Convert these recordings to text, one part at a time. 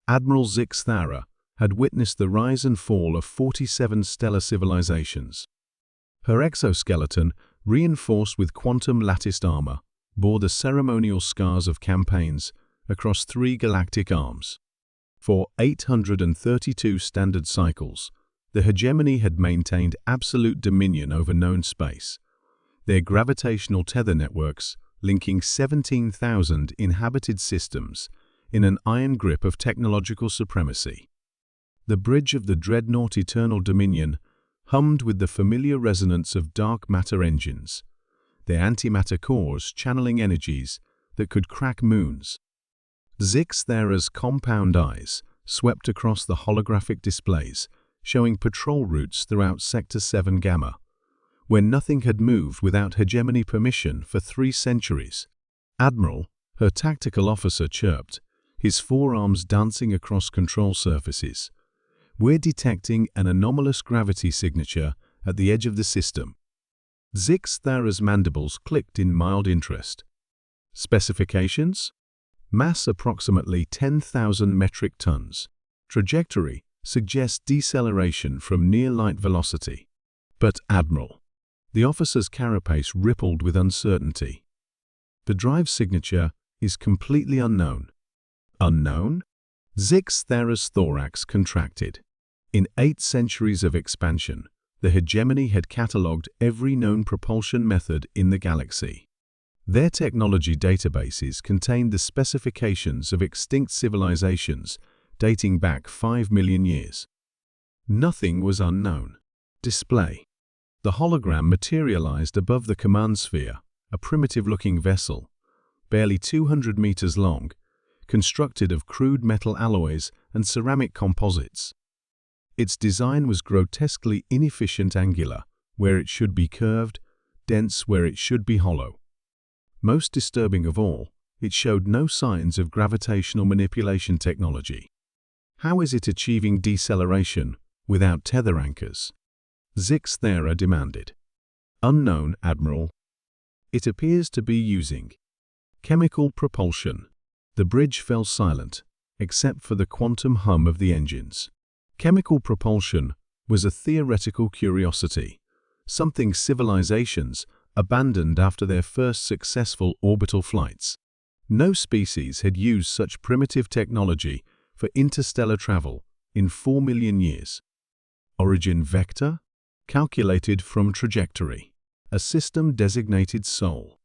Admiral Zix Thara had witnessed the rise and fall of 47 stellar civilizations. Her exoskeleton, reinforced with quantum latticed armor, bore the ceremonial scars of campaigns across 3 galactic arms. For 832 standard cycles, the hegemony had maintained absolute dominion over known space, their gravitational tether networks linking 17,000 inhabited systems in an iron grip of technological supremacy. The bridge of the dreadnought Eternal Dominion hummed with the familiar resonance of dark matter engines, their antimatter cores channeling energies that could crack moons. Zix Thara's compound eyes swept across the holographic displays, showing patrol routes throughout Sector 7 Gamma, where nothing had moved without hegemony permission for 3 centuries. Admiral, her tactical officer, chirped, his forearms dancing across control surfaces. "We're detecting an anomalous gravity signature at the edge of the system." Zix Thara's mandibles clicked in mild interest. Specifications? Mass approximately 10,000 metric tons. Trajectory suggests deceleration from near light velocity. But Admiral, the officer's carapace rippled with uncertainty. The drive signature is completely unknown. Unknown? Zix Thara's thorax contracted. In 8 centuries of expansion, the hegemony had catalogued every known propulsion method in the galaxy. Their technology databases contained the specifications of extinct civilizations dating back 5 million years. Nothing was unknown. Display. The hologram materialized above the command sphere, a primitive-looking vessel, barely 200 meters long, constructed of crude metal alloys and ceramic composites. Its design was grotesquely inefficient, angular where it should be curved, dense where it should be hollow. Most disturbing of all, it showed no signs of gravitational manipulation technology. How is it achieving deceleration without tether anchors? Zix Thara demanded. Unknown, Admiral. It appears to be using chemical propulsion. The bridge fell silent, except for the quantum hum of the engines. Chemical propulsion was a theoretical curiosity, something civilizations abandoned after their first successful orbital flights. No species had used such primitive technology for interstellar travel in 4 million years. Origin vector? Calculated from trajectory. A system designated Sol.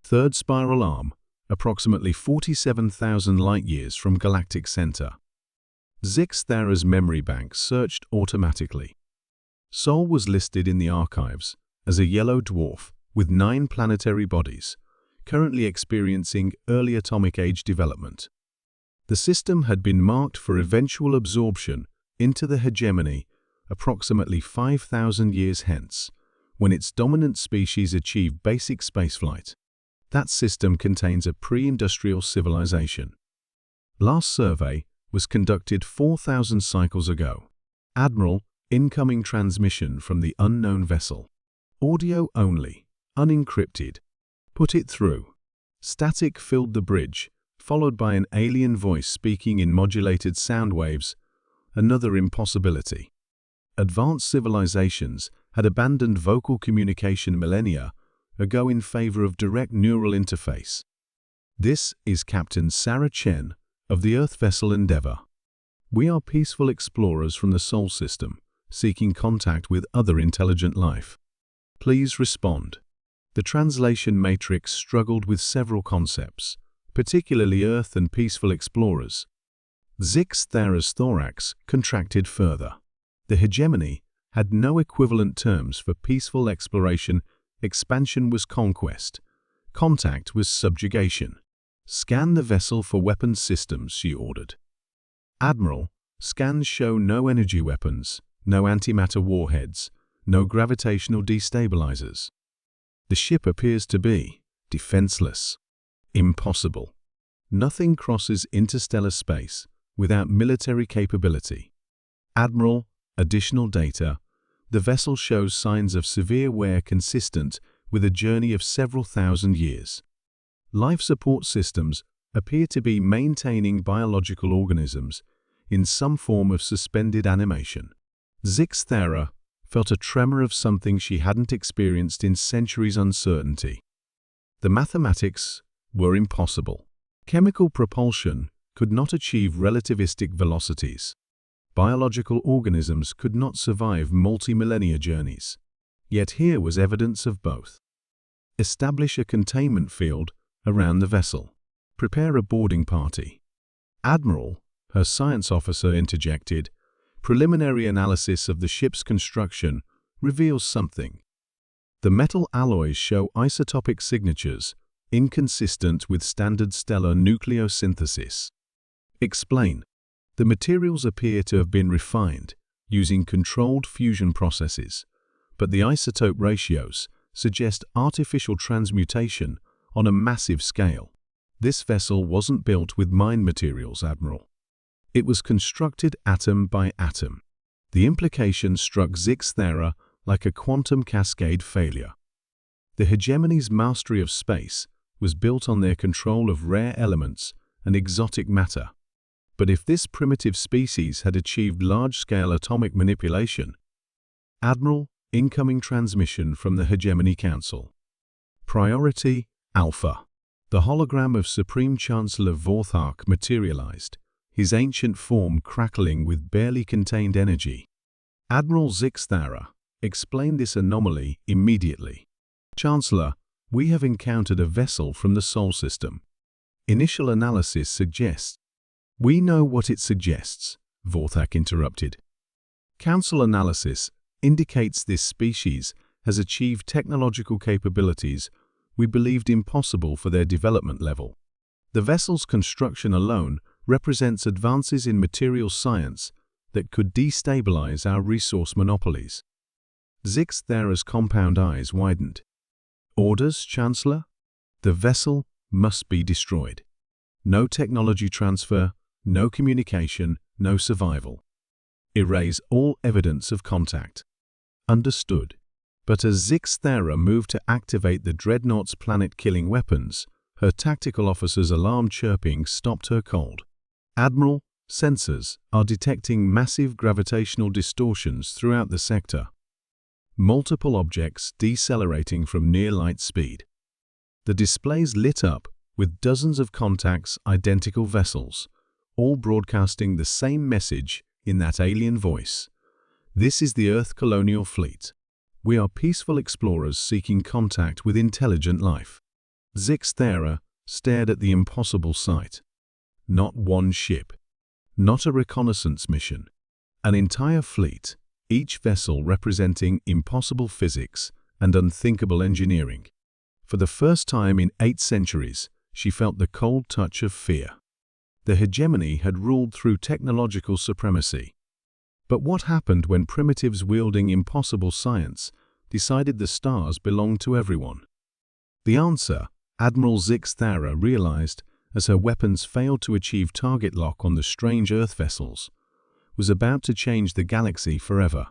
Third spiral arm, approximately 47,000 light-years from galactic center. Zix Thara's memory bank searched automatically. Sol was listed in the archives as a yellow dwarf with 9 planetary bodies, currently experiencing early atomic age development. The system had been marked for eventual absorption into the hegemony approximately 5,000 years hence, when its dominant species achieved basic spaceflight. That system contains a pre-industrial civilization. Last survey was conducted 4,000 cycles ago. Admiral, incoming transmission from the unknown vessel. Audio only, unencrypted. Put it through. Static filled the bridge, followed by an alien voice speaking in modulated sound waves. Another impossibility. Advanced civilizations had abandoned vocal communication millennia ago in favor of direct neural interface. This is Captain Sarah Chen of the Earth vessel Endeavour. We are peaceful explorers from the Sol system, seeking contact with other intelligent life. Please respond. The translation matrix struggled with several concepts, particularly Earth and peaceful explorers. Zix Thara's thorax contracted further. The hegemony had no equivalent terms for peaceful exploration. Expansion was conquest. Contact was subjugation. Scan the vessel for weapons systems, she ordered. Admiral, scans show no energy weapons, no antimatter warheads, no gravitational destabilizers. The ship appears to be defenseless. Impossible. Nothing crosses interstellar space without military capability. Admiral, additional data. The vessel shows signs of severe wear consistent with a journey of several thousand years. Life support systems appear to be maintaining biological organisms in some form of suspended animation. Zixthera felt a tremor of something she hadn't experienced in centuries' uncertainty. The mathematics were impossible. Chemical propulsion could not achieve relativistic velocities. Biological organisms could not survive multi-millennia journeys. Yet here was evidence of both. Establish a containment field around the vessel. Prepare a boarding party. Admiral, her science officer interjected, preliminary analysis of the ship's construction reveals something. The metal alloys show isotopic signatures inconsistent with standard stellar nucleosynthesis. Explain. The materials appear to have been refined using controlled fusion processes, but the isotope ratios suggest artificial transmutation on a massive scale. This vessel wasn't built with mined materials, Admiral. It was constructed atom by atom. The implication struck Zixthera like a quantum cascade failure. The hegemony's mastery of space was built on their control of rare elements and exotic matter. But if this primitive species had achieved large-scale atomic manipulation— Admiral, incoming transmission from the Hegemony Council. Priority Alpha. The hologram of Supreme Chancellor Vorthak materialized, his ancient form crackling with barely contained energy. Admiral Zixthera explained this anomaly immediately. Chancellor, we have encountered a vessel from the Sol system. Initial analysis suggests— We know what it suggests, Vorthak interrupted. Council analysis indicates this species has achieved technological capabilities we believed impossible for their development level. The vessel's construction alone represents advances in material science that could destabilize our resource monopolies. Zixthera's compound eyes widened. Orders, Chancellor? The vessel must be destroyed. No technology transfer, no communication, no survival. Erase all evidence of contact. Understood. But as Zixthera moved to activate the Dreadnought's planet-killing weapons, her tactical officer's alarm chirping stopped her cold. Admiral, sensors are detecting massive gravitational distortions throughout the sector. Multiple objects decelerating from near light speed. The displays lit up with dozens of contacts, identical vessels, all broadcasting the same message in that alien voice. This is the Earth Colonial Fleet. We are peaceful explorers seeking contact with intelligent life. Zixthera stared at the impossible sight. Not one ship. Not a reconnaissance mission. An entire fleet, each vessel representing impossible physics and unthinkable engineering. For the first time in 8 centuries, she felt the cold touch of fear. The hegemony had ruled through technological supremacy. But what happened when primitives wielding impossible science decided the stars belonged to everyone? The answer, Admiral Zixthera realized as her weapons failed to achieve target lock on the strange Earth vessels, was about to change the galaxy forever.